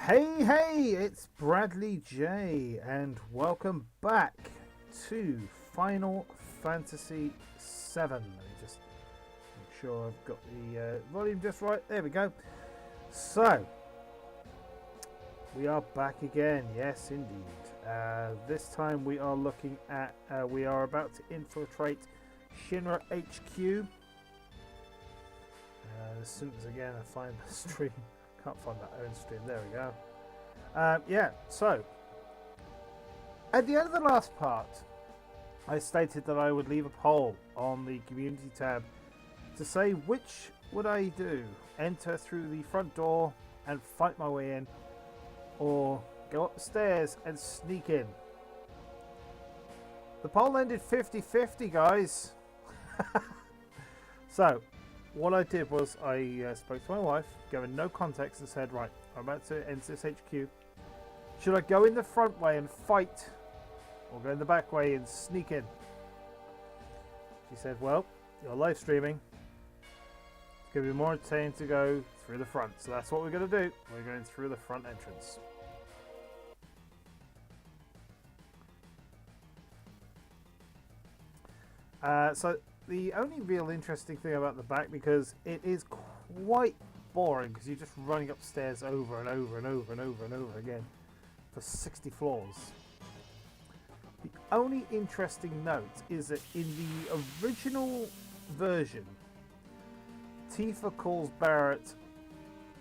Hey, it's Bradley J, and welcome back to Final Fantasy VII. Let me just make sure I've got the volume just right. There we go. So, we are back again. Yes, indeed. This time we are looking at, we are about to infiltrate Shinra HQ. As soon as again I find the stream. Can't find that own stream. There we go. Yeah, so at the end of the last part, I stated that I would leave a poll on the community tab to say which would I do: enter through the front door and fight my way in, or go up the stairs and sneak in. The poll ended 50-50, guys. So what I did was I spoke to my wife, giving no context, and said, right, I'm about to enter this HQ. Should I go in the front way and fight, or go in the back way and sneak in? She said, well, you're live streaming. It's going to be more entertaining to go through the front. So that's what we're going to do. We're going through the front entrance. So the only real interesting thing about the back, because it is quite boring, because you're just running upstairs over and over and over and over and over again for 60 floors. The only interesting note is that in the original version, Tifa calls Barrett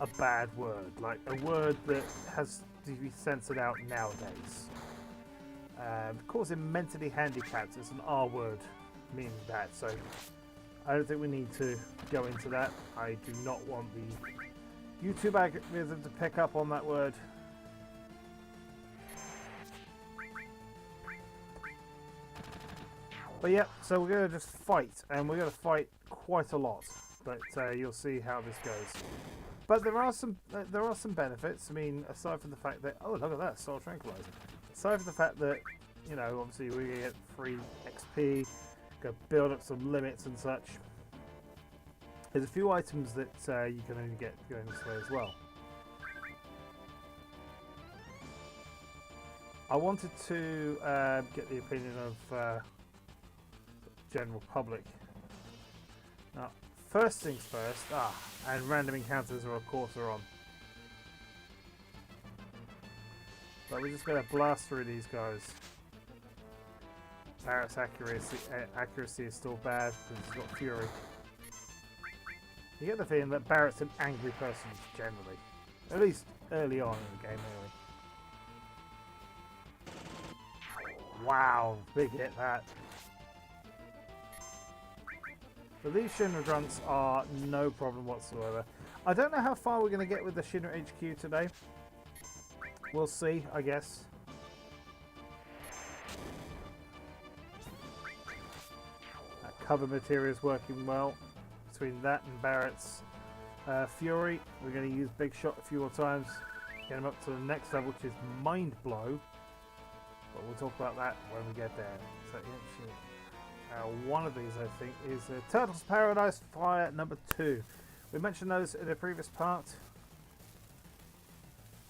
a bad word, like a word that has to be censored out nowadays. Calls him mentally handicapped as an R word, meaning that. So I don't think we need to go into that. I do not want the YouTube algorithm to pick up on that word. But yeah, so we're going to just fight, and we're going to fight quite a lot. But you'll see how this goes. But there are some benefits. I mean, aside from the fact that, oh, look at that, Soul Tranquilizer. Aside from the fact that, you know, obviously we're going to get free XP, go build up some limits and such. There's a few items that you can only get going this way as well. I wanted to get the opinion of general public. Now, first things first, and random encounters are of course on. But we're just going to blast through these guys. Barrett's accuracy is still bad because he's got fury. You get the feeling that Barrett's an angry person generally. At least early on in the game anyway. Wow, big hit that. So these Shinra grunts are no problem whatsoever. I don't know how far we're going to get with the Shinra HQ today. We'll see, I guess. Cover material is working well. Between that and Barrett's fury, we're going to use Big Shot a few more times. Get him up to the next level, which is Mind Blow. But we'll talk about that when we get there. So one of these, I think, is Turtles Paradise Fire number 2. We mentioned those in a previous part.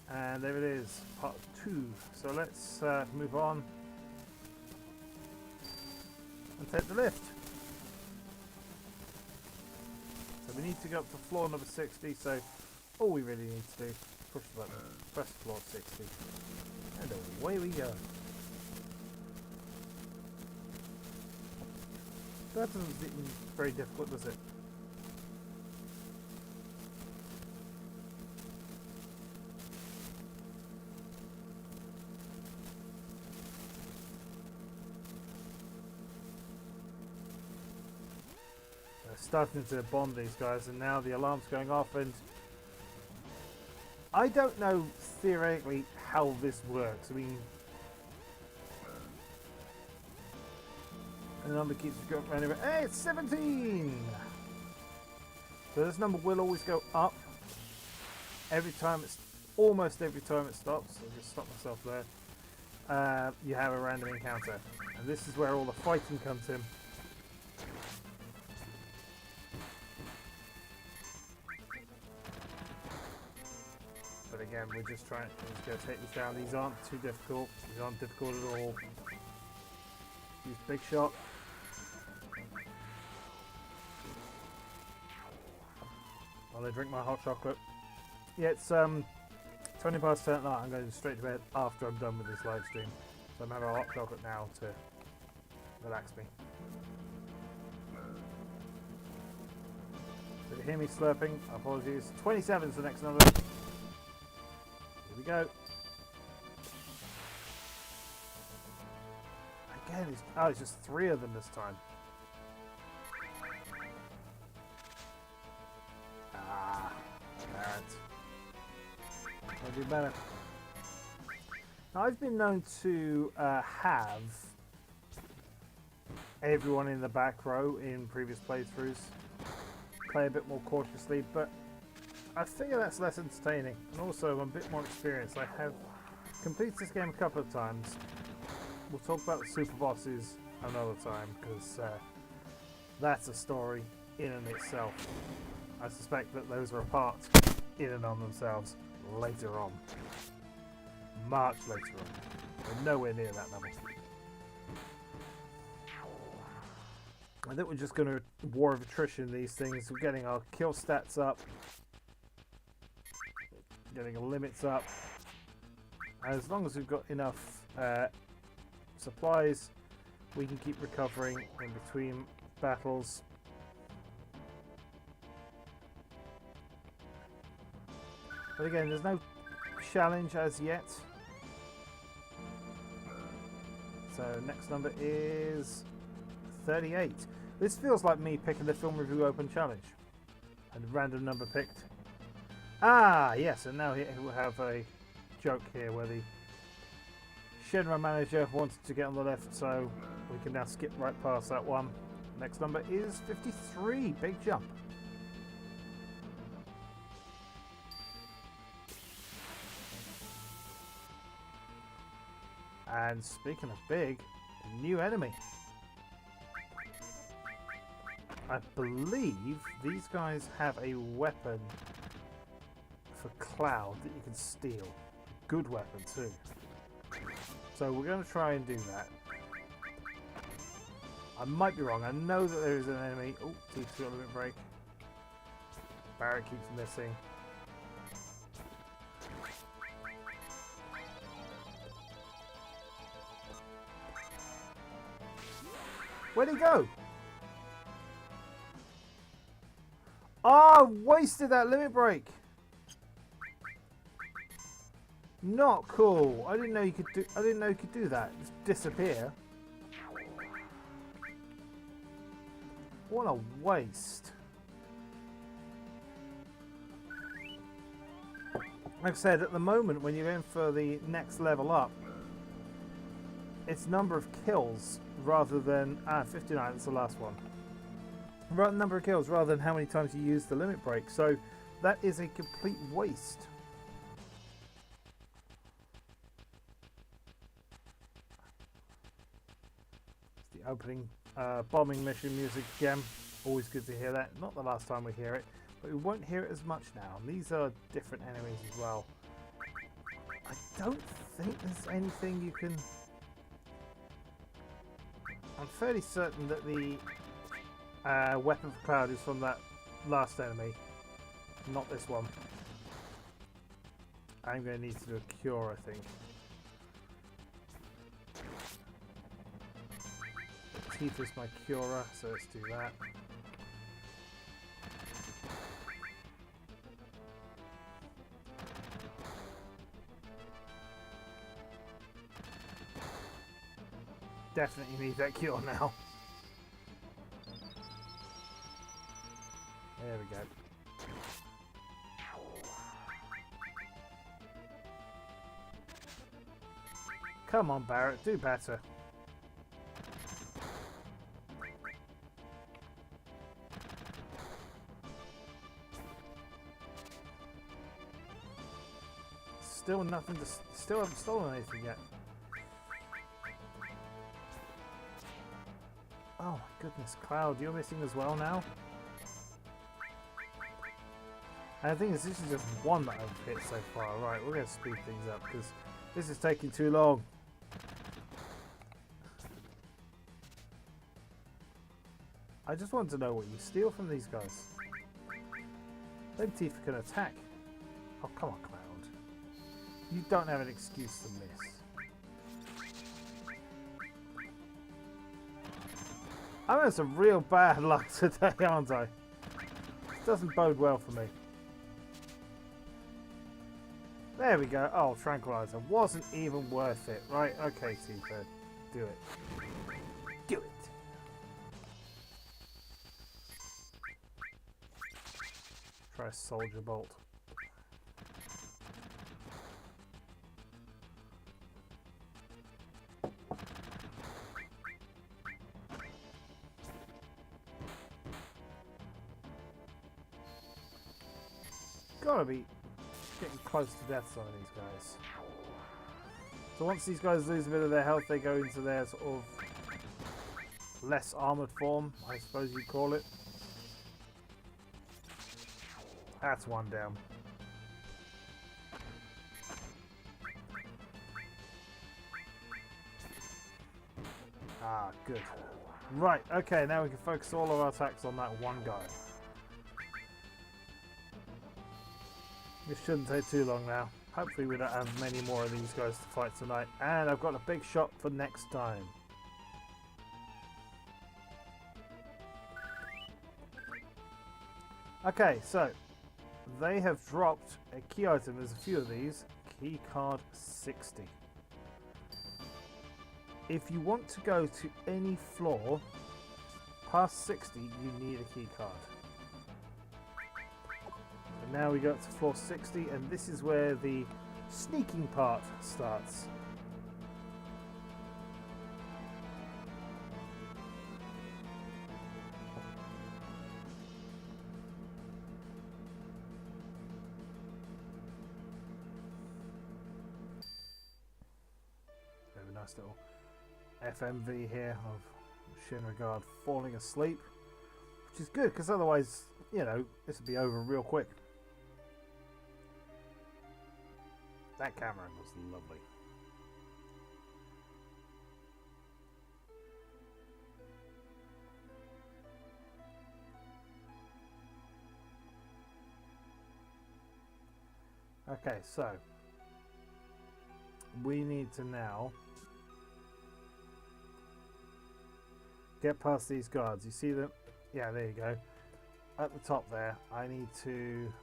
And there it is, part 2. So let's move on and take the lift. So we need to go up to floor number 60, so all we really need to do is push the button, press floor 60, and away we go. That doesn't seem very difficult, does it? Starting to bomb these guys, and now the alarm's going off, and I don't know theoretically how this works. I mean, and the number keeps going anyway. Hey, it's 17! So this number will always go up every time almost every time it stops. I'll just stop myself there. You have a random encounter, and this is where all the fighting comes in. again, we're just going to take these down. These aren't too difficult. These aren't difficult at all. Use big shot. While I drink my hot chocolate. Yeah, it's 20 past 10 at night. I'm going straight to bed after I'm done with this live stream. So I'm having a hot chocolate now to relax me. Did you hear me slurping? Apologies. 27 is the next number. Here we go. Again, it's just 3 of them this time. Ah, Barrett. I'll do better. Now, I've been known to have everyone in the back row in previous playthroughs. Play a bit more cautiously, but I figure that's less entertaining, and also I'm a bit more experienced. I have completed this game a couple of times. We'll talk about the super bosses another time, because that's a story in and itself. I suspect that those are a part in and on themselves later on. Much later on. We're nowhere near that level. I think we're just going to war of attrition these things. We're getting our kill stats up. Getting our limits up. As long as we've got enough supplies, we can keep recovering in between battles. But again, there's no challenge as yet. So next number is 38. This feels like me picking the film review open challenge. And a random number picked. Ah, yes, and now here we'll have a joke here where the Shinra manager wanted to get on the left, so we can now skip right past that one. Next number is 53. Big jump. And speaking of big, new enemy. I believe these guys have a weapon for Cloud that you can steal. Good weapon too. So we're going to try and do that. I might be wrong. I know that there is an enemy. Oh, T2 got a limit break. Barrett keeps missing. Where'd he go? Oh, wasted that limit break. Not cool. I didn't know you could do. I didn't know you could do that. Just disappear. What a waste. Like I said, at the moment, when you're in for the next level up, it's number of kills rather than 59. That's the last one. Number of kills rather than how many times you use the limit break. So that is a complete waste. It's the opening bombing mission music again. Always good to hear that. Not the last time we hear it, but we won't hear it as much now. These are different enemies as well. I don't think there's anything you can... I'm fairly certain that the weapon for Cloud is from that last enemy, not this one. I'm going to need to do a cure, I think. The teeth is my curer, so let's do that. Definitely need that cure now. There we go. Come on, Barrett, do better. Still nothing to... Still haven't stolen anything yet. Oh my goodness, Cloud, you're missing as well now? And the thing is, this is just one that I've hit so far. Right, we're going to speed things up because this is taking too long. I just want to know what you steal from these guys. Them teeth can attack. Oh, come on, Cloud. You don't have an excuse to miss. I'm having some real bad luck today, aren't I? This doesn't bode well for me. There we go. Oh, tranquilizer. Wasn't even worth it. Right, okay, T-Bird. Do it. Do it. Try a soldier bolt. Gotta be getting close to death, some of these guys. So once these guys lose a bit of their health, they go into their sort of less armoured form, I suppose you'd call it. That's one down. Ah, good. Right, okay, now we can focus all of our attacks on that one guy. This shouldn't take too long now. Hopefully we don't have many more of these guys to fight tonight. And I've got a big shot for next time. Okay, so they have dropped a key item. There's a few of these. Key card 60. If you want to go to any floor past 60, you need a key card. Now we go up to floor 60, and this is where the sneaking part starts. Very nice little FMV here of Shinra guard falling asleep, which is good because otherwise, you know, this would be over real quick. That camera was lovely. Okay, so we need to now get past these guards. You see them? Yeah, there you go. At the top there, I need to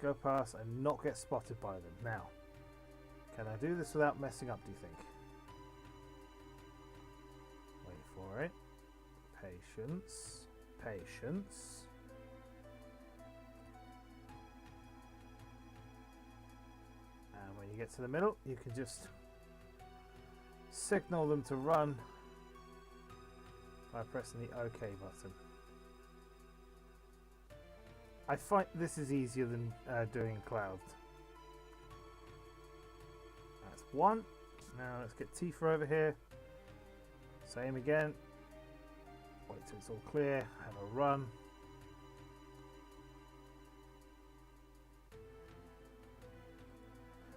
go past and not get spotted by them. Now, can I do this without messing up, do you think? Wait for it. Patience. Patience. And when you get to the middle, you can just signal them to run by pressing the OK button. I find this is easier than doing cloud. That's one. Now let's get Tifa over here. Same again. Wait till it's all clear. Have a run.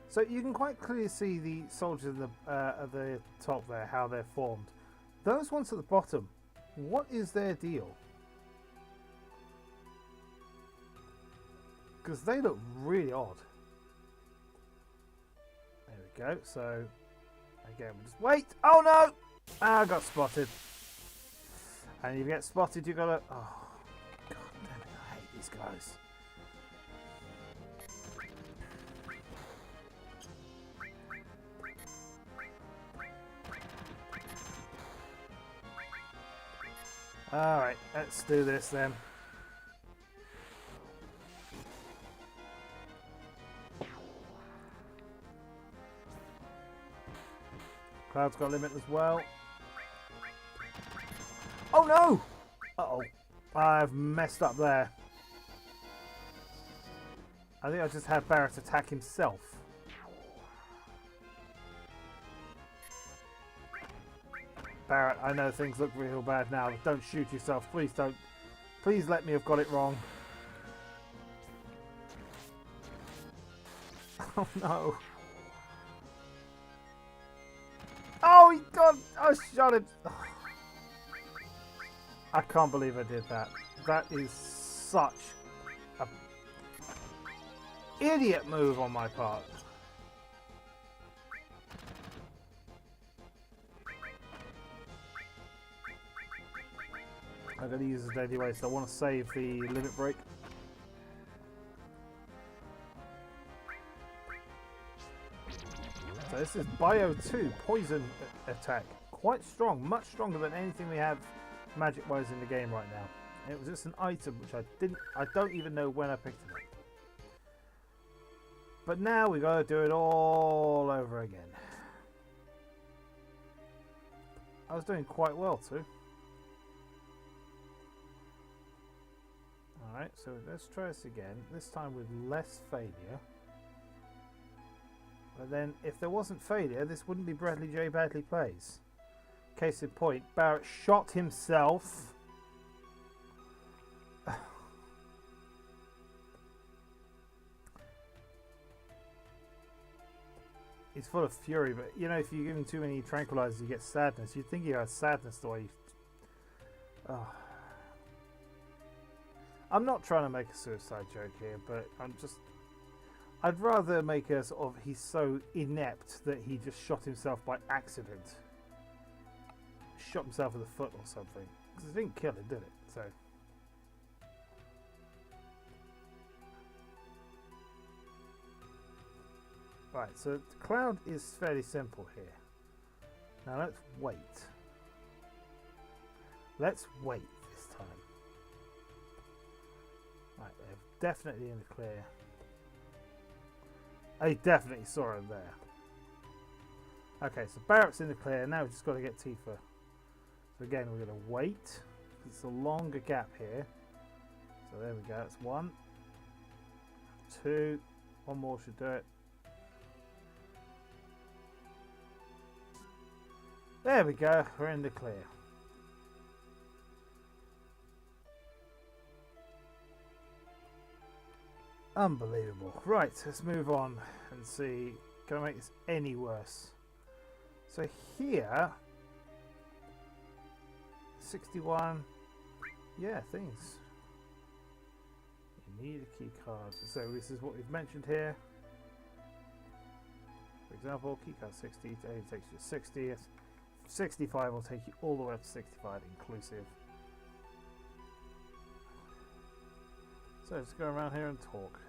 So you can quite clearly see the soldiers at the top there, how they're formed. Those ones at the bottom, what is their deal? Because they look really odd. There we go. So again, we'll just wait. Oh no! Ah, I got spotted. And if you get spotted, you gotta. Oh, god damn it! I hate these guys. All right, let's do this then. Cloud's got a limit as well. Oh no! Uh-oh. I've messed up there. I think I just had Barrett attack himself. Barrett, I know things look real bad now, but don't shoot yourself. Please don't Please let me have got it wrong. Oh no. Oh, he got... I shot him. I can't believe I did that. That is such a idiot move on my part. I'm going to use it anyway, so I want to save the limit break. So this is Bio 2 poison attack. Quite strong, much stronger than anything we have magic wise in the game right now. It was just an item which I don't even know when I picked it up. But now we got to do it all over again. I was doing quite well too. Alright, so let's try this again. This time with less failure. But then, if there wasn't failure, this wouldn't be Bradley J. Badly Plays. Case in point, Barrett shot himself. He's full of fury, but you know, if you give him too many tranquilizers, you get sadness. You'd think he has sadness the way you... Oh. I'm not trying to make a suicide joke here, but I'd rather make a sort of, he's so inept that he just shot himself by accident. Shot himself in the foot or something. Because it didn't kill him, did it? So. Right, so the cloud is fairly simple here. Now let's wait. Let's wait this time. Right, they're definitely in the clear. I definitely saw him there. Okay, so Barrett's in the clear. Now we've just got to get Tifa. So again, we're going to wait. It's a longer gap here. So there we go. That's 1, 2. One more should do it. There we go. We're in the clear. Unbelievable. Right, let's move on and see. Can I make this any worse? So here, 61. Yeah, things. You need a key card. So this is what we've mentioned here. For example, key card 60 takes you to 60. 65 will take you all the way up to 65 inclusive. So let's go around here and talk.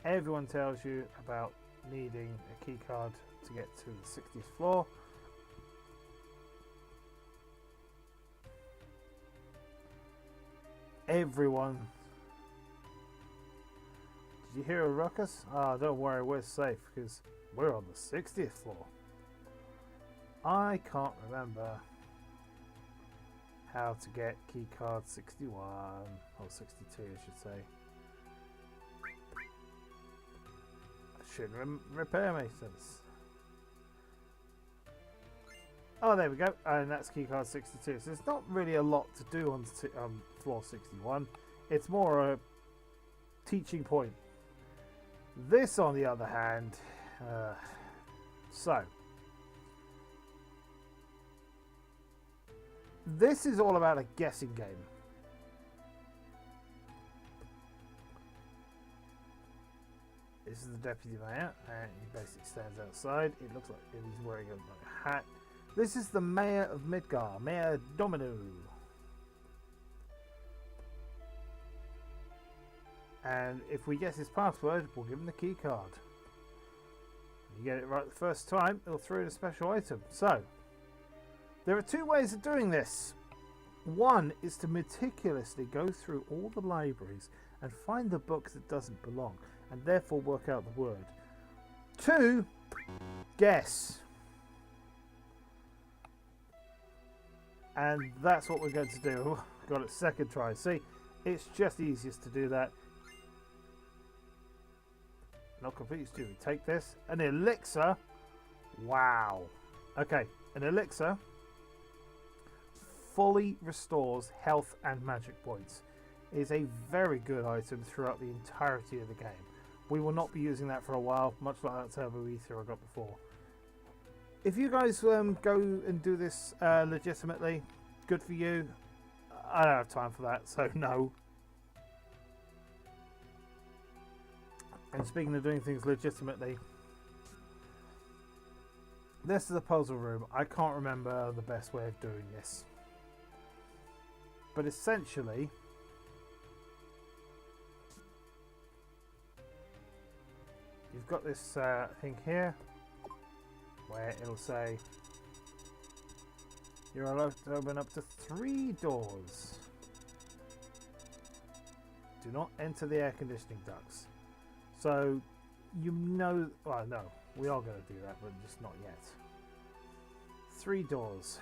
Everyone tells you about needing a key card to get to the 60th floor. Everyone. Did you hear a ruckus? Ah, don't worry, we're safe because we're on the 60th floor. I can't remember how to get key card 61 or 62, I should say. Shinra repair maintenance. Oh, there we go, and that's key card 62. So there's not really a lot to do on floor 61. It's more a teaching point. This, on the other hand, so this is all about a guessing game. This is the deputy mayor, and he basically stands outside. It looks like he's wearing a hat. This is the mayor of Midgar, Mayor Domino. And if we guess his password, we'll give him the key card. If you get it right the first time, it'll throw in a special item. So, there are 2 ways of doing this. One is to meticulously go through all the libraries and find the book that doesn't belong, and therefore work out the word. 2, guess. And that's what we're going to do. Got it second try. See, it's just easiest to do that. Not completely stupid. Take this. An elixir. Wow. Okay, an elixir. fully restores health and magic points. It is a very good item throughout the entirety of the game. We will not be using that for a while, much like that turbo ether I got before. If you guys go and do this legitimately, good for you. I don't have time for that, so no. And speaking of doing things legitimately, this is a puzzle room. I can't remember the best way of doing this. But essentially, you've got this thing here where it'll say you're allowed to open up to 3 doors. Do not enter the air conditioning ducts. So, you know, well, no, we are going to do that, but just not yet. 3 doors.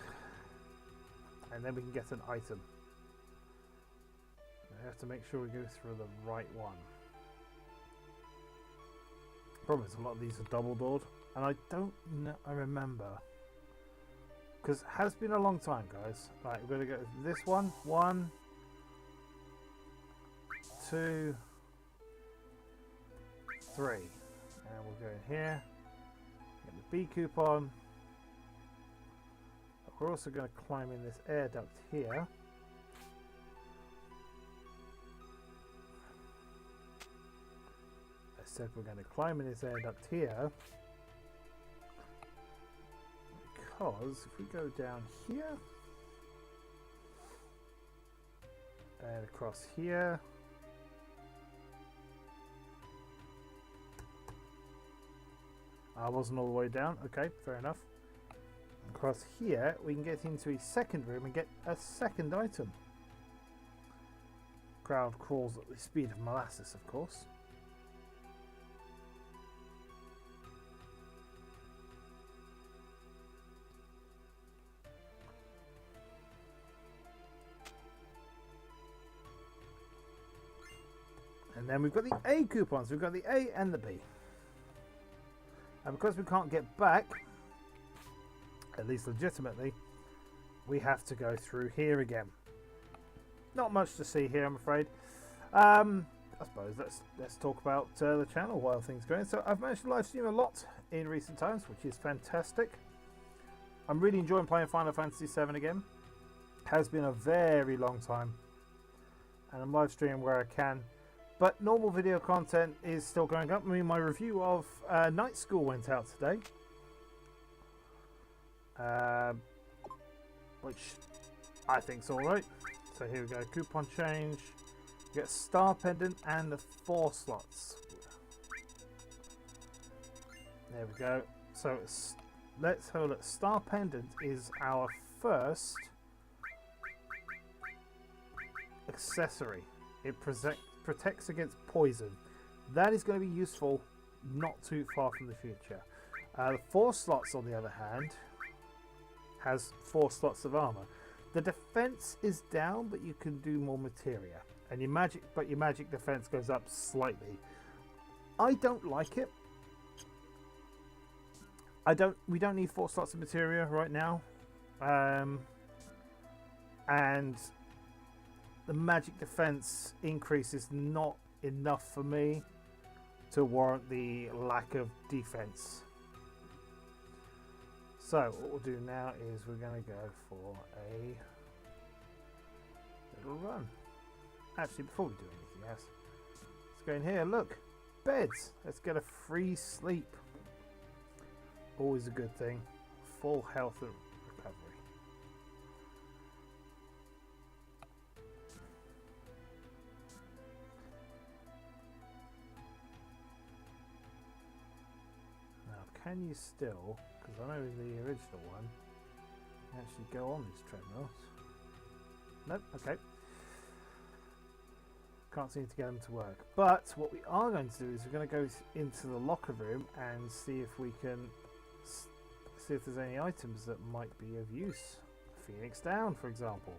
And then we can get an item. We have to make sure we go through the right one. Problem is, a lot of these are double doored, and I don't know, I remember. Because it has been a long time, guys. Right, we're going to go with this one. 1, 2, 3. And we'll go in here. Get the B coupon. We're also going to climb in this air duct here. I said we're going to climb in this air duct here. Because if we go down here and across here, I wasn't all the way down. Okay, fair enough. Across here, we can get into a second room and get a second item. Crowd crawls at the speed of molasses, of course. And then we've got the A coupons. We've got the A and the B. And because we can't get back, at least legitimately, we have to go through here again. Not much to see here, I'm afraid. I suppose let's talk about the channel while things are going. So I've managed to live stream a lot in recent times, which is fantastic. I'm really enjoying playing Final Fantasy VII again. Has been a very long time, and I'm live streaming where I can. But normal video content is still going up. I mean, my review of Night School went out today. Which I think's alright. So here we go. Coupon change. You get Star Pendant and the 4 slots. There we go. So let's hold it. Star Pendant is our first accessory. It protects against poison. That is going to be useful not too far from the future. The 4 slots, on the other hand, has 4 slots of armor. The defense is down, but you can do more materia, and your magic defense goes up slightly. I don't like it. We don't need 4 slots of materia right now, and the magic defense increase is not enough for me to warrant the lack of defense. So what we'll do now is we're going to go for a little run. Actually, before we do anything else, let's go in here. Look, beds. Let's get a free sleep. Always a good thing. Full health and recovery. Can you still, because I know in the original one, you actually go on these treadmills? Nope, okay. Can't seem to get them to work. But what we are going to do is we're going to go into the locker room and see if we can see if there's any items that might be of use. Phoenix Down, for example.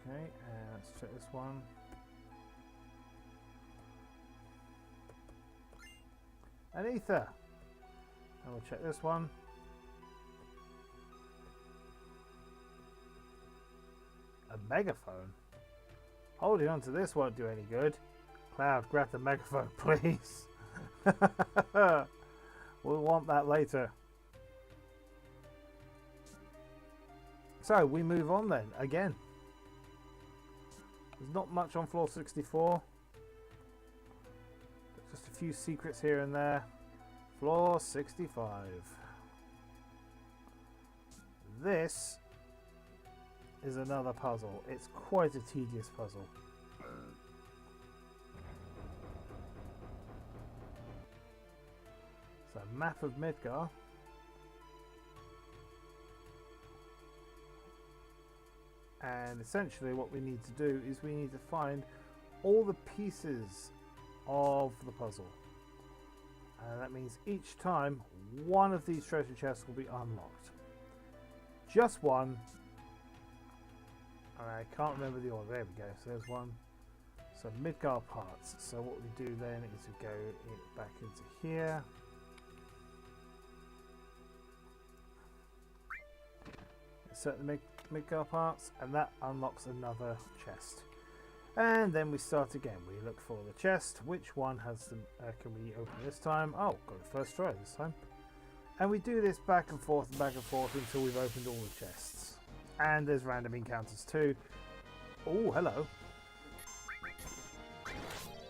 Okay, let's check this one. An ether. And we'll check this one. A megaphone? Holding on to this won't do any good. Cloud, grab the megaphone, please. We'll want that later. So we move on then, again. There's not much on floor 64. Just a few secrets here and there. Floor 65. This is another puzzle. It's quite a tedious puzzle. So, map of Midgar. And essentially what we need to do is we need to find all the pieces of the puzzle. And that means each time one of these treasure chests will be unlocked. Just one. I can't remember the order. There we go. So there's one. So Midgar parts. So what we do then is we go back into here. Insert the Midgar parts, and that unlocks another chest. And then we start again. We look for the chest. Which one has the? Can we open this time? Oh, got it first try this time. And we do this back and forth until we've opened all the chests. And there's random encounters too. Oh, hello.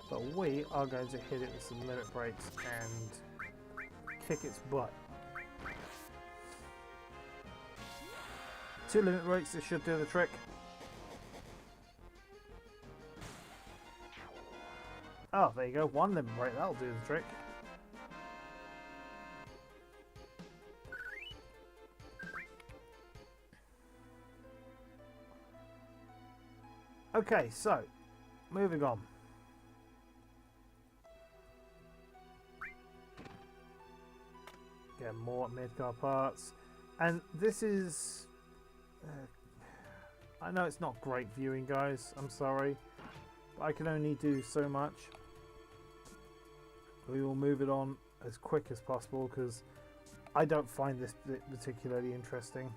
But we are going to hit it with some limit breaks and kick its butt. 2 limit breaks, this should do the trick. Oh, there you go. 1 limit break, that'll do the trick. Okay, so moving on. Get more Midgar parts, and this is. I know it's not great viewing, guys. I'm sorry, but I can only do so much. We will move it on as quick as possible because I don't find this particularly interesting.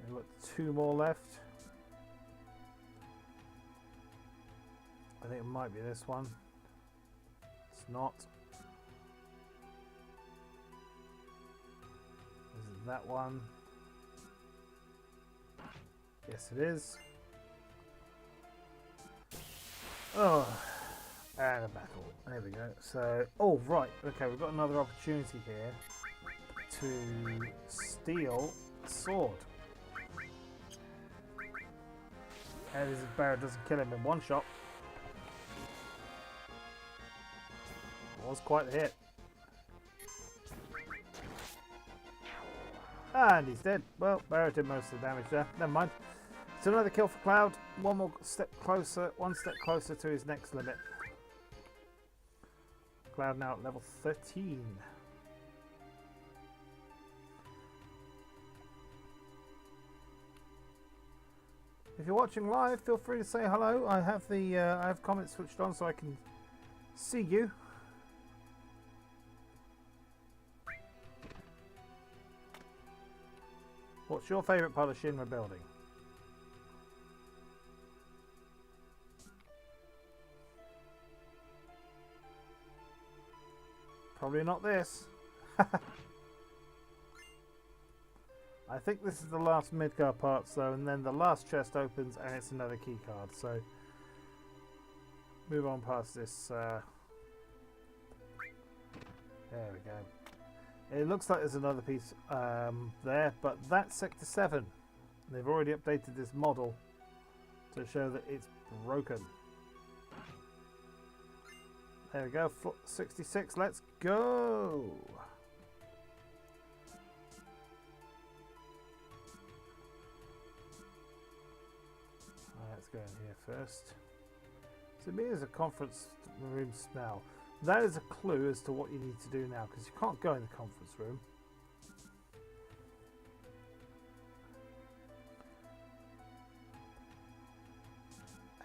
We've got 2 more left. I think it might be this one. It's not. This is that one. Yes, it is. Oh, and a battle. There we go. So, oh right, okay, we've got another opportunity here to steal a sword. And this Barrett doesn't kill him in one shot. Was quite a hit. And he's dead. Well, Barrett did most of the damage there. Never mind. It's another kill for Cloud. One step closer to his next limit. Cloud now at level 13. If you're watching live, feel free to say hello. I have the I have comments switched on so I can see you. What's your favourite part of Shinra building? Probably not this. I think this is the last Midgar parts though, and then the last chest opens and it's another key card. So move on past this. There we go. It looks like there's another piece there, but that's Sector 7. They've already updated this model to show that it's broken. There we go, 66, let's go! Let's go in here first. To me, there's a conference room smell. That is a clue as to what you need to do now, because you can't go in the conference room.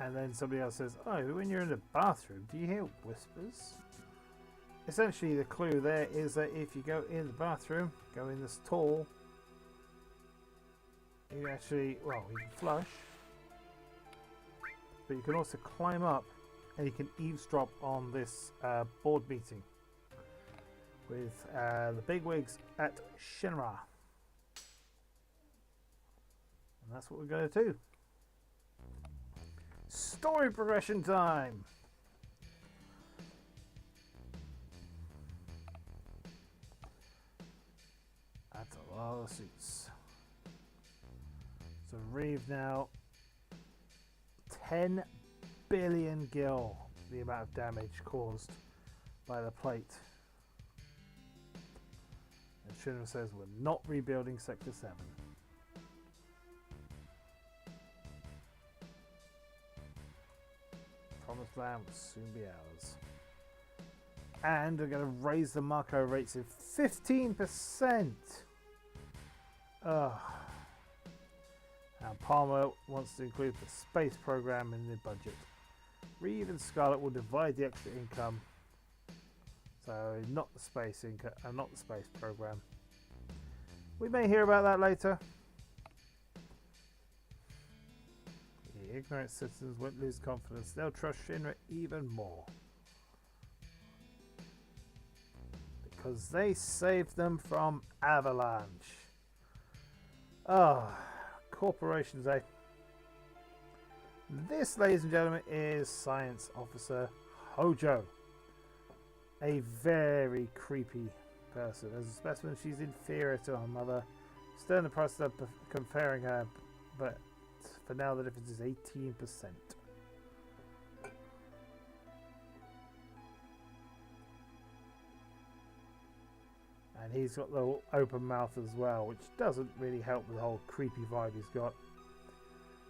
And then somebody else says, oh, when you're in the bathroom, do you hear whispers? Essentially, the clue there is that if you go in the bathroom, go in this stall, you actually, well, you can flush, but you can also climb up and you can eavesdrop on this board meeting with the bigwigs at Shinra. And that's what we're going to do. Story progression time! That's a lot of suits. So Reeve now 10 billion gil, the amount of damage caused by the plate. And Shinra says we're not rebuilding Sector 7. Promised land will soon be ours. And we're going to raise the Marco rates in 15%. Ugh. And Palmer wants to include the space program in the budget. Reeve and Scarlet will divide the extra income. So not the space income, not the space program. We may hear about that later. The ignorant citizens won't lose confidence. They'll trust Shinra even more. Because they saved them from avalanche. Ah, corporations, eh? This, ladies and gentlemen, is Science Officer Hojo. A very creepy person. As a specimen, she's inferior to her mother. Still in the process of comparing her, but for now the difference is 18%. And he's got the open mouth as well, which doesn't really help with the whole creepy vibe he's got.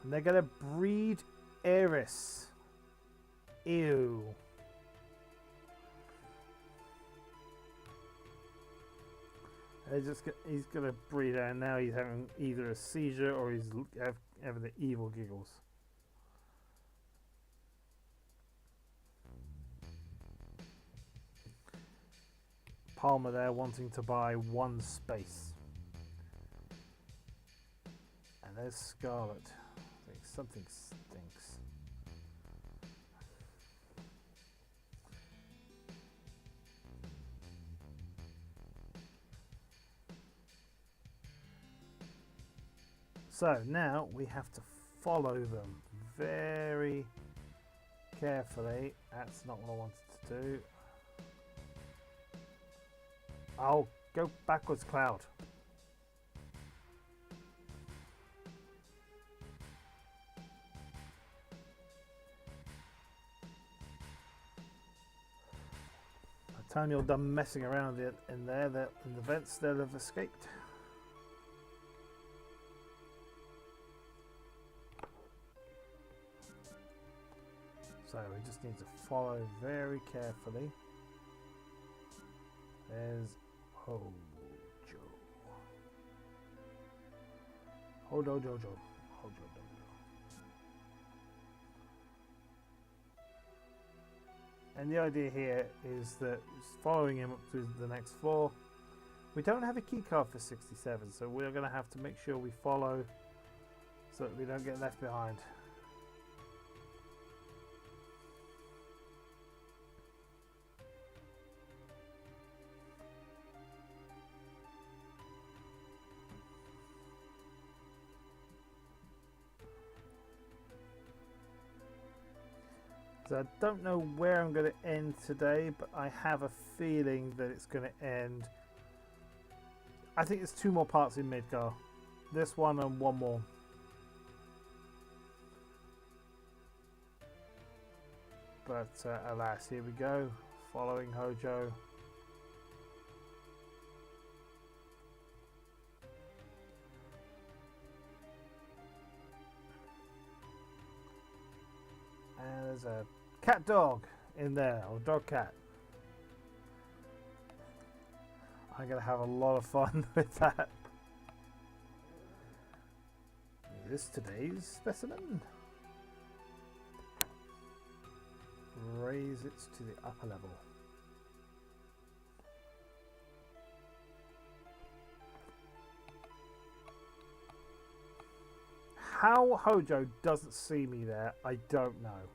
And they're going to breed Eris. Ew. He's going to breed her, and now he's having either a seizure or he's having the evil giggles. Palmer there wanting to buy one space. And there's Scarlet. I think something stinks. So now we have to follow them very carefully. That's not what I wanted to do. I'll go backwards, Cloud. By the time you're done messing around in there, in the vents, they'll have escaped. So we just need to follow very carefully. There's Hojo. Hojo. And the idea here is that following him up to the next floor. We don't have a key card for 67, so we're going to have to make sure we follow so that we don't get left behind. So I don't know where I'm going to end today, but I have a feeling that it's going to end. I think there's 2 more parts in Midgar. This one and one more. But alas, here we go. Following Hojo. And there's a cat dog in there, or dog cat. I'm going to have a lot of fun with that. Is this today's specimen? raise it to the upper level. How Hojo doesn't see me there, I don't know.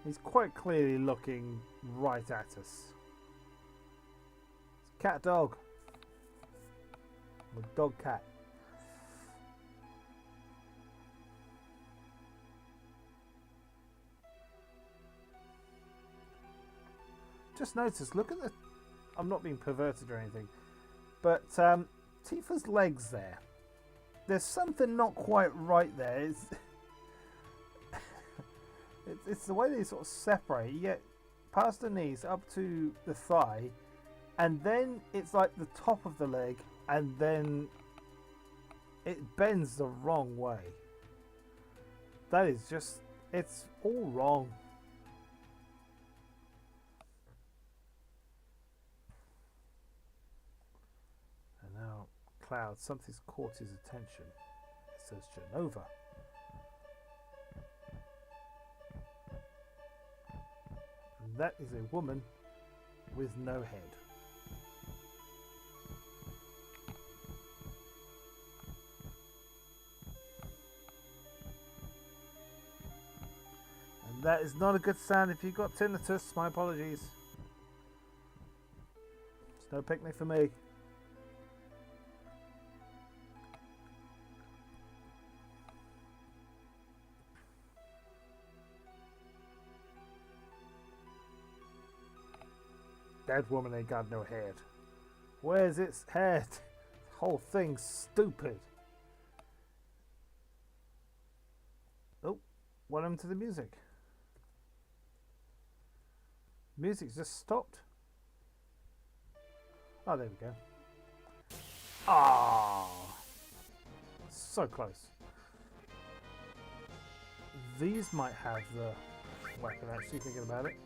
He's quite clearly looking right at us. It's cat dog. Or dog cat. Just notice, look at the... I'm not being perverted or anything, but Tifa's legs there. There's something not quite right there. It's the way they sort of separate. You get past the knees up to the thigh, and then it's like the top of the leg, and then it bends the wrong way. That is just... it's all wrong. Now, Cloud, something's caught his attention. It says Genova. And that is a woman with no head. And that is not a good sound if you've got tinnitus. My apologies. It's no picnic for me. That woman ain't got no head. Where's its head? The whole thing's stupid. Oh, what happened to the music? Music's just stopped. Oh, there we go. Ah, so close. These might have the weapon, actually, thinking about it.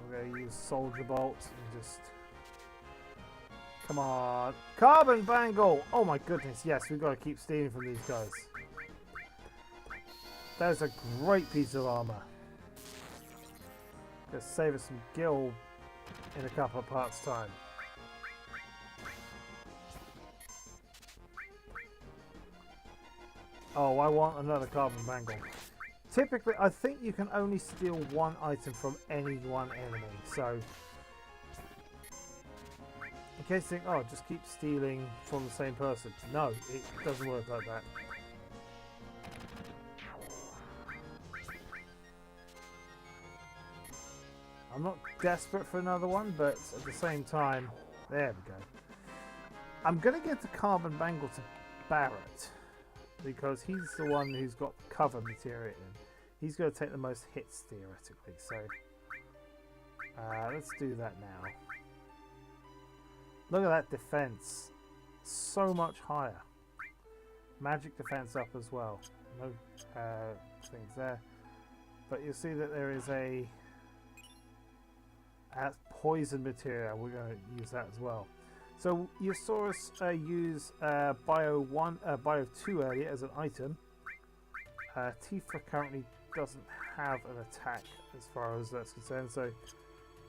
We're going to use Soldier Bolt and just... come on. Carbon Bangle! Oh my goodness, yes, we've got to keep stealing from these guys. That is a great piece of armor. Gonna save us some gil in a couple of parts' time. Oh, I want another Carbon Bangle. Typically, I think you can only steal one item from any one enemy, so... in case you think, oh, just keep stealing from the same person. No, it doesn't work like that. I'm not desperate for another one, but at the same time... there we go. I'm going to give the Carbon Bangle to Barrett, because he's the one who's got cover material in. He's going to take the most hits, theoretically, so... let's do that now. Look at that defense. So much higher. Magic defense up as well. No things there. But you'll see that there is a... poison material. We're going to use that as well. So you saw us use Bio 2 earlier as an item. Tifa currently doesn't have an attack as far as that's concerned, so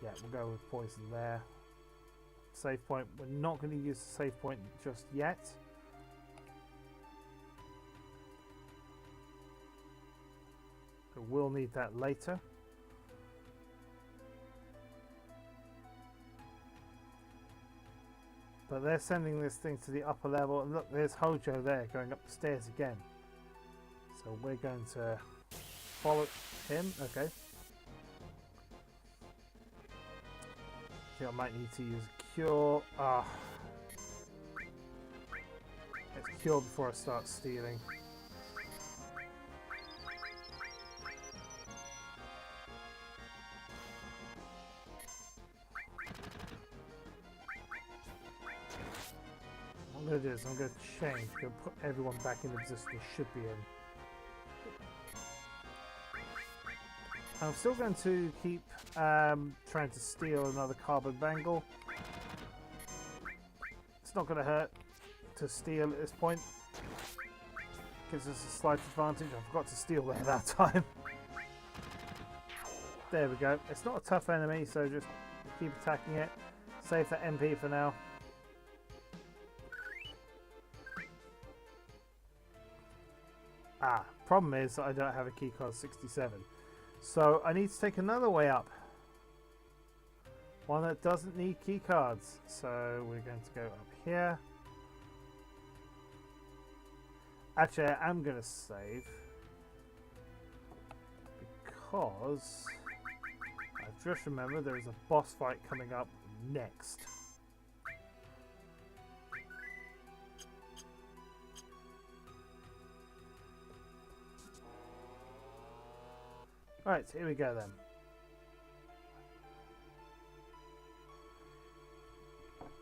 yeah, we'll go with poison there. Save point. We're not going to use the save point just yet. But we'll need that later. But they're sending this thing to the upper level, and look, there's Hojo there going up the stairs again. So we're going to follow him. Okay. I think I might need to use Cure. Ah. Let's Cure before I start stealing. What I'm going to do is I'm going to change. I'm going to put everyone back in the position they should be in. I'm still going to keep trying to steal another Carbon Bangle. It's not going to hurt to steal at this point. gives us a slight advantage. I forgot to steal there that time. There we go. It's not a tough enemy, so just keep attacking it. Save that MP for now. Ah, problem is I don't have a keycard 67. So I need to take another way up. One that doesn't need keycards. So we're going to go up here. Actually, I am going to save. Because I've just remembered there is a boss fight coming up next. Right, here we go then.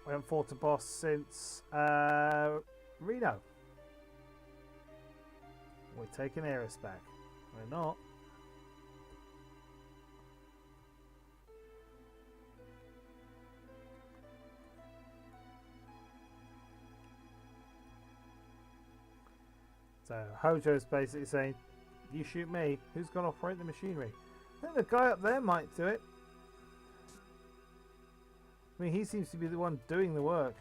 We haven't fought a boss since Reno. We're taking Eris back. We're not. So Hojo's basically saying, you shoot me, who's going to operate the machinery? I think the guy up there might do it. I mean, he seems to be the one doing the work.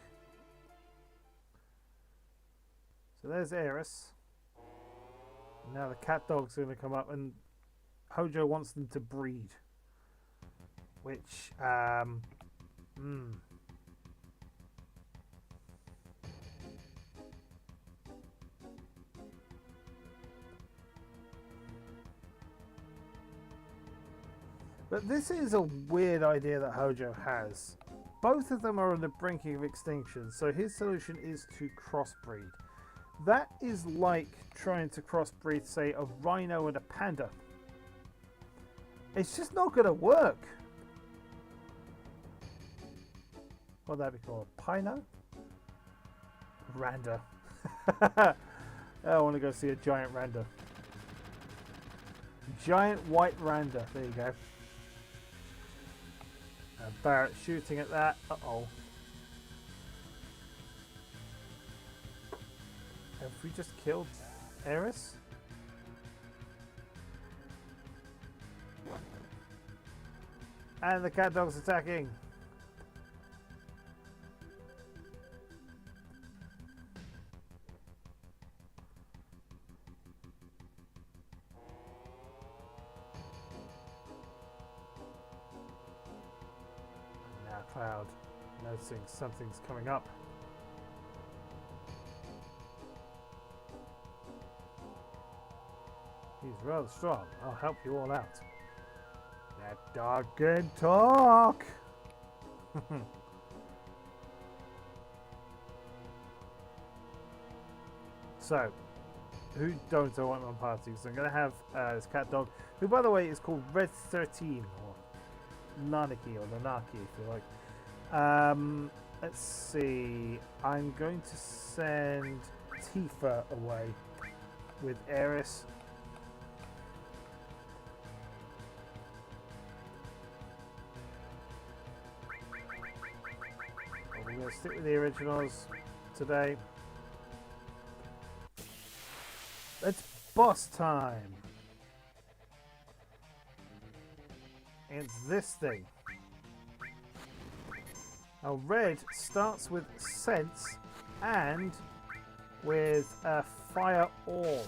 So there's Eris. Now the cat dog's going to come up, and Hojo wants them to breed. Which, But this is a weird idea that Hojo has. Both of them are on the brink of extinction, so his solution is to crossbreed. That is like trying to crossbreed, say, a rhino and a panda. It's just not going to work. What'd that be called? Pino? Randa. I want to go see a giant randa. Giant white randa. There you go. Barrett shooting at that. Uh-oh. Have we just killed Eris? And the cat dog's attacking. Cloud, noticing something's coming up. He's rather strong. I'll help you all out. That dog can talk! So, who don't I want on parties? So I'm going to have this cat dog, who by the way is called Red 13, or Nanaki, or Nanaki if you like. Let's see. I'm going to send Tifa away with Eris. We're going to stick with the originals today. It's boss time. It's this thing. Now, red starts with sense and with a fire orb.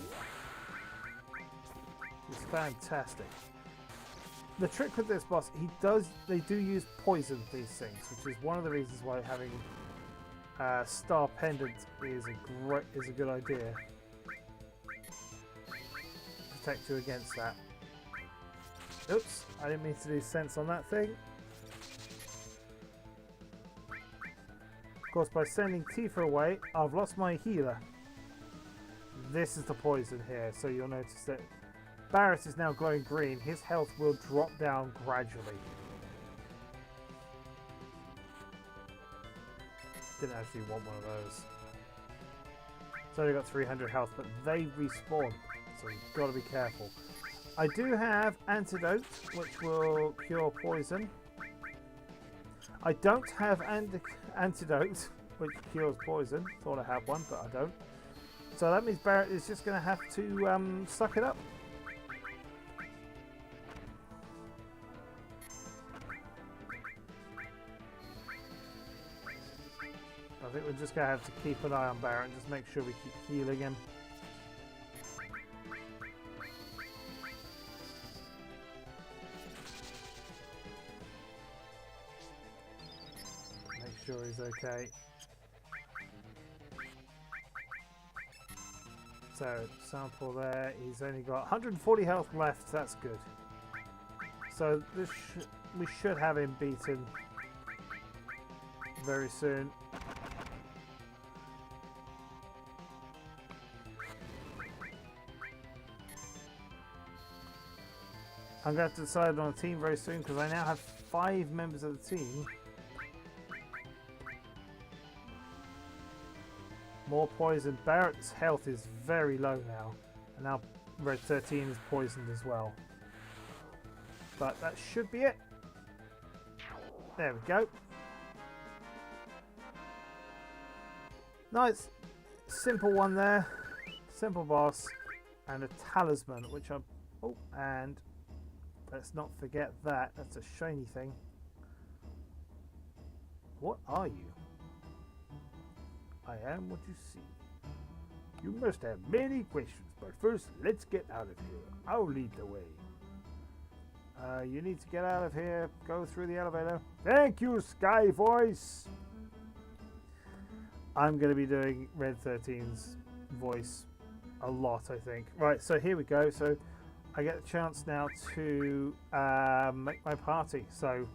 It's fantastic. The trick with this boss, they do use poison, these things, which is one of the reasons why having Star Pendant is a good idea. Protect you against that. Oops, I didn't mean to do sense on that thing. Of course, by sending Tifa away, I've lost my healer. This is the poison here, so you'll notice that Barrett is now glowing green. His health will drop down gradually. Didn't actually want one of those. It's only got 300 health, but they respawn, so you've got to be careful. I do have antidote, which will cure poison. I don't have antidote, which cures poison. Thought I had one, but I don't. So that means Barrett is just going to have to suck it up. I think we're just going to have to keep an eye on Barrett and just make sure we keep healing him. Make sure he's okay. So, sample there. He's only got 140 health left. That's good. So this we should have him beaten very soon. I'm going to have to decide on a team very soon because I now have 5 members of the team. More poison. Barrett's health is very low now. And now Red 13 is poisoned as well. But that should be it. There we go. Nice. Simple one there. Simple boss. And a talisman, which I'm... Oh, and... Let's not forget that. That's a shiny thing. What are you? I am what you see. You must have many questions, but first let's get out of here. I'll lead the way. You need to get out of here. Go through the elevator. Thank you, Sky Voice. I'm going to be doing Red 13's voice a lot, I think. Right, so here we go. So I get the chance now to make my party. So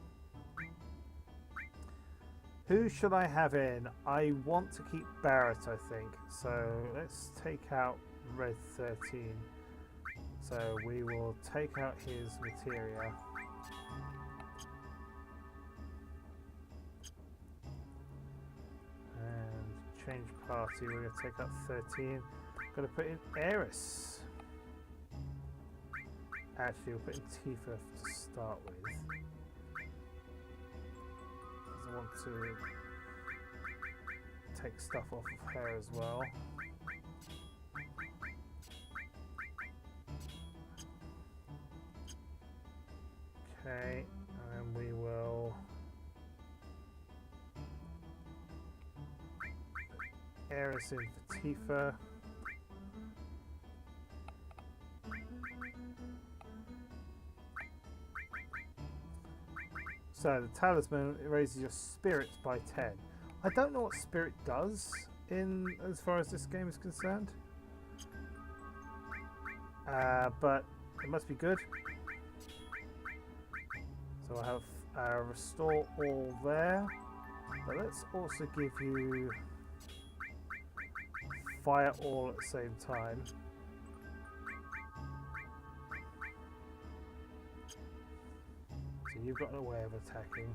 who should I have in? I want to keep Barrett, I think. So let's take out Red 13. So we will take out his materia. And change party. We're going to take out 13. Going to put in Eris. Actually, we'll put in Tifa to start with. Because I want to take stuff off of her as well. Okay, and then we will put Eris in for Tifa. So the talisman raises your spirits by 10. I don't know what spirit does in as far as this game is concerned, but it must be good. So I have restore all there, but let's also give you fire all at the same time. So you've got a way of attacking.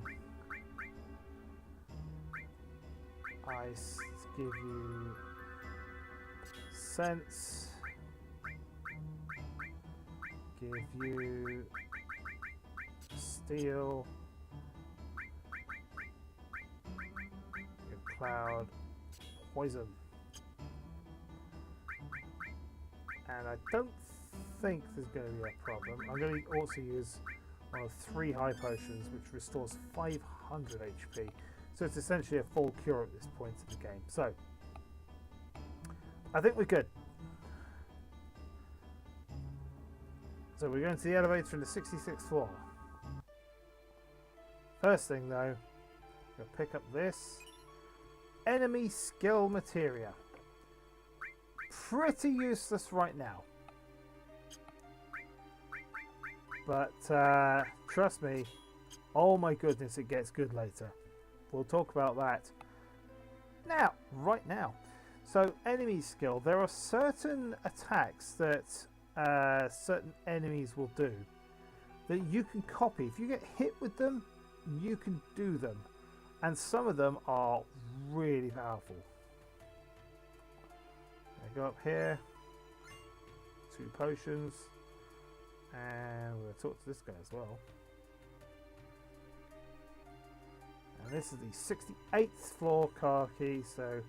Ice give you sense. Give you steel. Give cloud poison. And I don't think there's going to be a problem. I'm going to also use one of 3 high potions, which restores 500 HP. So it's essentially a full cure at this point in the game. So I think we're good. So we're going to the elevator in the 66th floor. First thing though, we'll pick up this enemy skill materia. Pretty useless right now, but trust me, oh my goodness, it gets good later. We'll talk about that now, right now. So enemy skill, there are certain attacks that certain enemies will do that you can copy. If you get hit with them, you can do them, and some of them are really powerful. I go up here, 2 potions, and we'll talk to this guy as well. And this is the 68th floor car key, so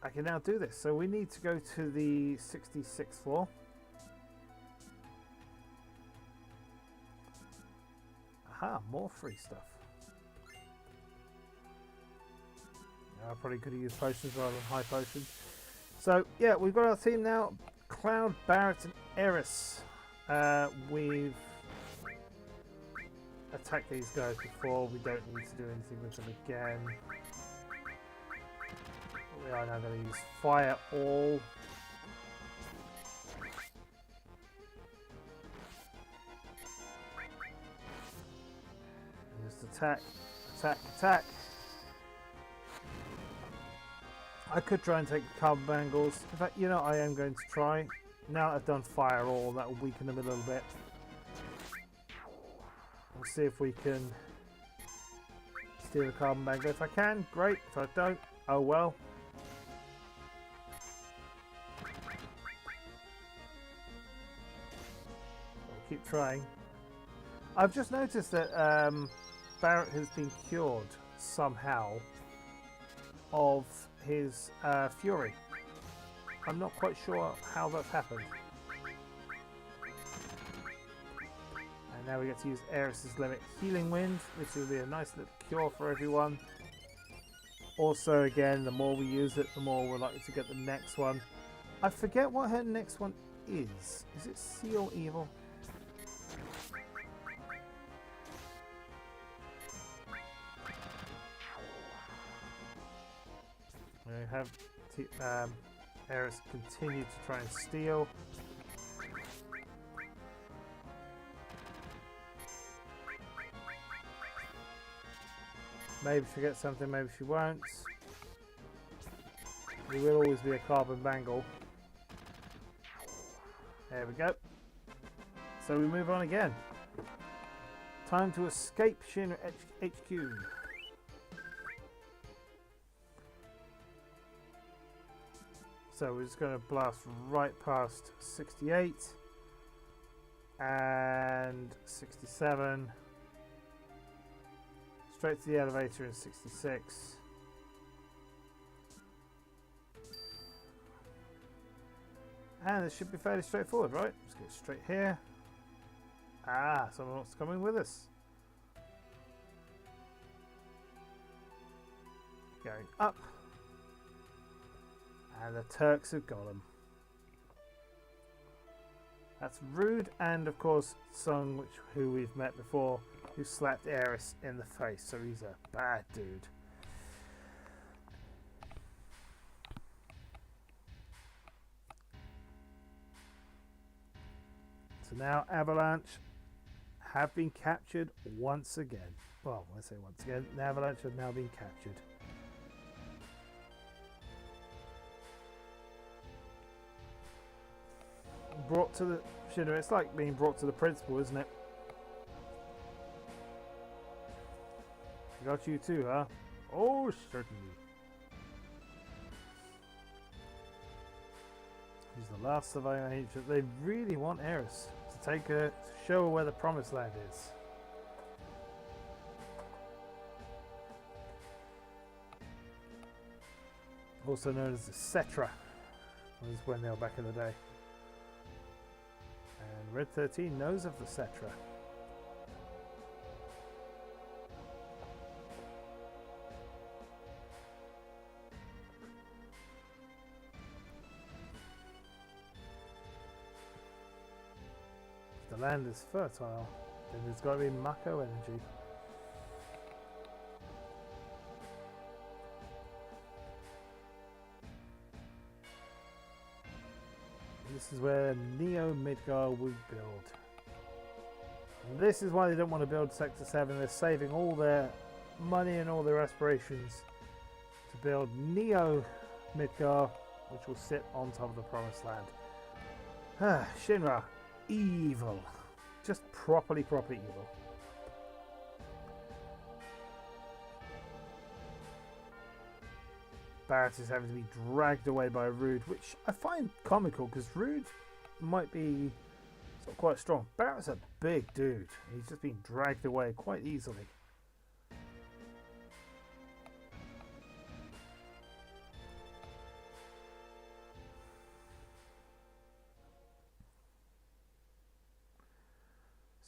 I can now do this. So we need to go to the 66th floor. Aha, more free stuff. I probably could have used potions rather than high potions. So yeah, we've got our team now. Cloud, Barrett and Eris. We've attacked these guys before. We don't need to do anything with them again. We are now going to use Fire All. Just attack, attack, attack. I could try and take the carbon bangles. In fact, you know, I am going to try. Now that I've done Fire All, that will weaken them a little bit. We'll see if we can steal the carbon bangle. If I can, great. If I don't, oh well. I'll keep trying. I've just noticed that Barrett has been cured somehow of his fury. I'm not quite sure how that's happened. And now we get to use Eris's Limit Healing Wind, which will be a nice little cure for everyone. Also, again, the more we use it, the more we're likely to get the next one. I forget what her next one is. Is it Seal Evil? We have Eris continue to try and steal. Maybe she'll get something, maybe she won't. There will always be a carbon bangle. There we go. So we move on again. Time to escape Shinra HQ. So we're just going to blast right past 68 and 67. Straight to the elevator in 66. And this should be fairly straightforward, right? Let's go straight here. Ah, someone else coming with us. Going up. And the Turks have got him. That's Rude and, of course, Sung, who we've met before, who slapped Eris in the face. So he's a bad dude. So now Avalanche have been captured once again. Well, I say once again, the Avalanche have now been captured. Brought to the Shinra. It's like being brought to the principal, isn't it? I got you too, huh? Oh, certainly. He's the last surviving agent. They really want Eris to take her, to show her where the Promised Land is. Also known as the Cetra. That was when they were back in the day. And Red 13 knows of the Cetra. If the land is fertile, then there's got to be Mako energy. This is where Neo Midgar would build. And this is why they don't want to build Sector 7. They're saving all their money and all their aspirations to build Neo Midgar, which will sit on top of the Promised Land. Ah, Shinra, evil. Just properly evil. Barrett is having to be dragged away by Rude, which I find comical because Rude might be sort of quite strong. Barrett's a big dude. He's just being dragged away quite easily.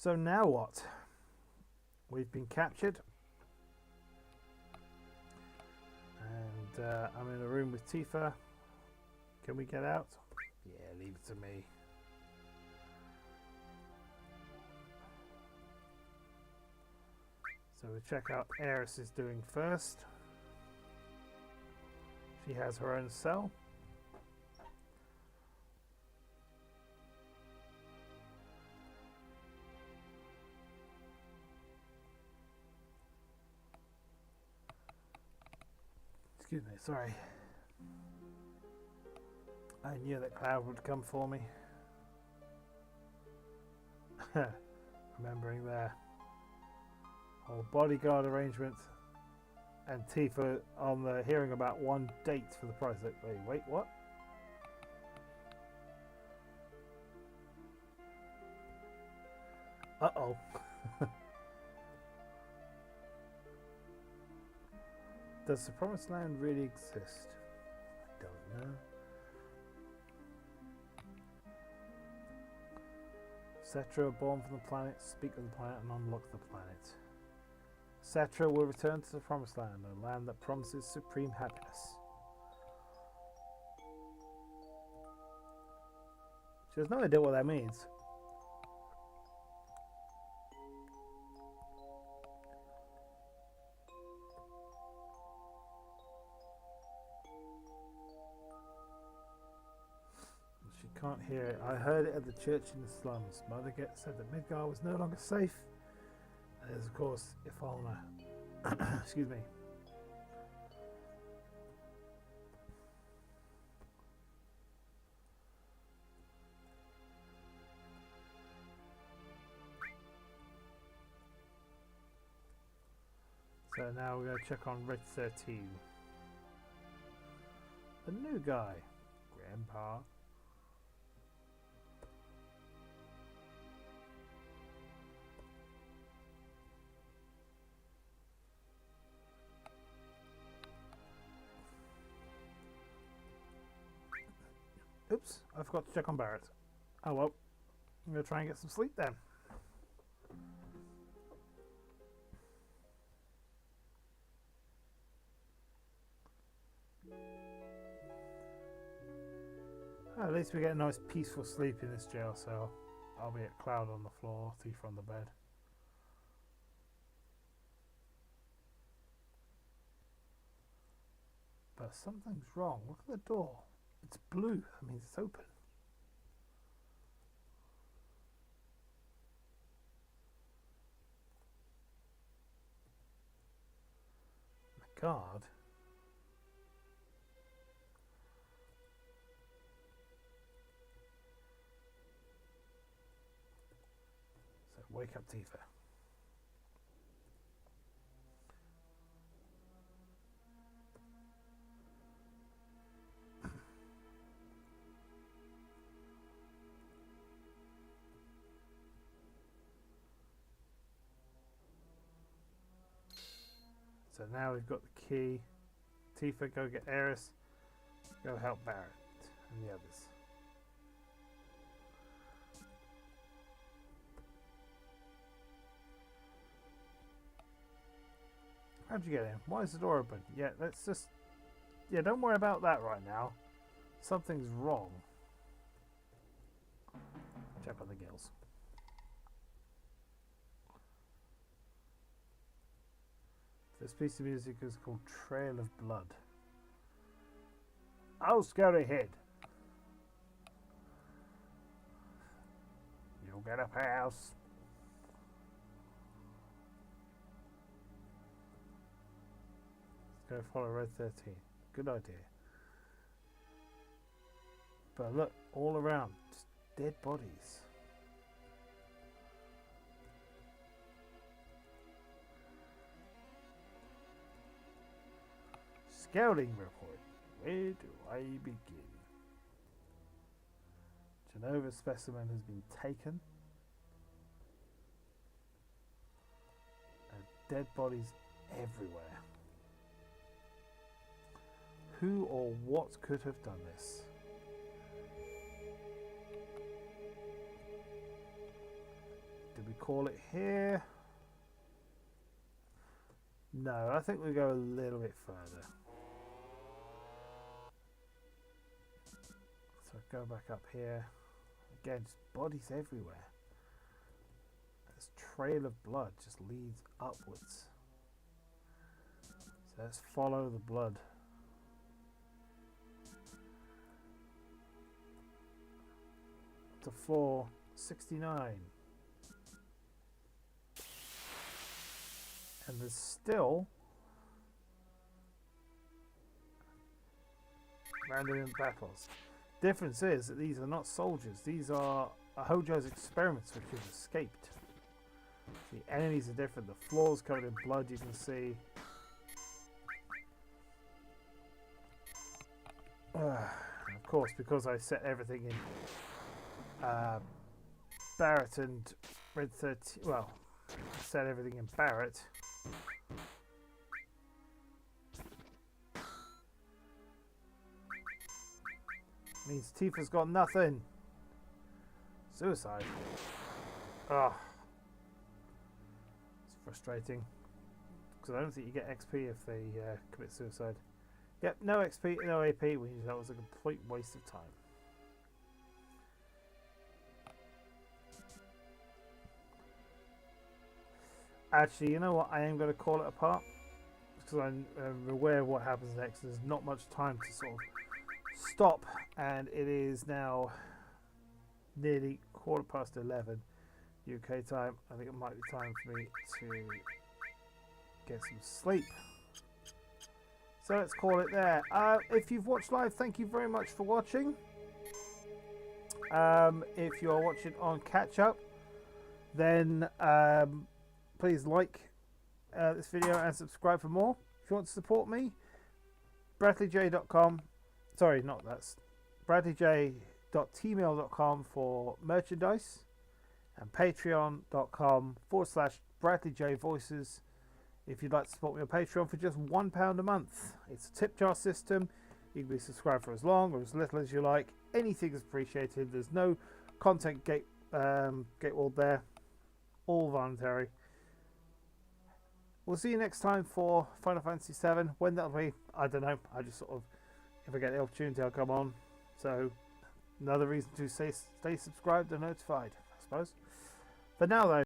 So now what? We've been captured. And I'm in a room with Tifa. Can we get out? Yeah, leave it to me. So we'll check out Aerith is doing first. She has her own cell. Excuse me, sorry. I knew that Cloud would come for me. Remembering their whole bodyguard arrangement and Tifa on the hearing about one date for the price. Wait, what? Uh-oh. Does the Promised Land really exist? I don't know. Cetra, born from the planet, speak of the planet and unlock the planet. Cetra will return to the Promised Land, a land that promises supreme happiness. She has no idea what that means. She can't hear it. I heard it at the church in the slums. Mother said that Midgar was no longer safe. And there's, of course, Ifalna. Excuse me. So now we're going to check on Red 13. The new guy. Grandpa. Oops, I forgot to check on Barrett. Oh well, I'm going to try and get some sleep then. At least we get a nice peaceful sleep in this jail cell. I'll be at Cloud on the floor, Thief on the bed. But something's wrong. Look at the door. It's blue. That means it's open. The guard. So wake up, Tifa. So now we've got the key. Tifa, go get Aerith. Go help Barrett and the others. How'd you get in? Why is the door open? Yeah, let's just... Yeah, don't worry about that right now. Something's wrong. Check on the gills. This piece of music is called Trail of Blood. I'll scout ahead. You'll get a pass. Let's go follow Red 13. Good idea. But look, all around, just dead bodies. Scouting report. Where do I begin? Genova specimen has been taken. And dead bodies everywhere. Who or what could have done this? Do we call it here? No, I think we go a little bit further. So go back up here. Again, just bodies everywhere. This trail of blood just leads upwards. So let's follow the blood. To floor 69. And there's still random battles. Difference is that these are not soldiers. These are Hojo's experiments which have escaped. The enemies are different. The floor's covered in blood, you can see. Of course, because I set everything in Barrett and Red 13. Well, I set everything in Barrett. Means Tifa's got nothing. Suicide. Ah, it's frustrating because I don't think you get XP if they commit suicide. Yep, no XP, no AP. That was a complete waste of time. Actually, you know what? I am going to call it apart because I'm aware of what happens next. There's not much time to sort of stop, and it is now nearly 11:15 UK time. I think it might be time for me to get some sleep. So let's call it there. If you've watched live, thank you very much for watching. If you're watching on catch up, then please like this video and subscribe for more. If you want to support me, bradleyj.com. Sorry, not that's bradleyj.tmail.com for merchandise, and patreon.com/bradleyjvoices if you'd like to support me on Patreon for just £1 a month. It's a tip jar system. You can be subscribed for as long or as little as you like. Anything is appreciated. There's no content gatewall there. All voluntary. We'll see you next time for Final Fantasy VII. When that'll be, I don't know. I just sort of, if I get the opportunity, I'll come on. So, another reason to stay subscribed and notified, I suppose. For now, though,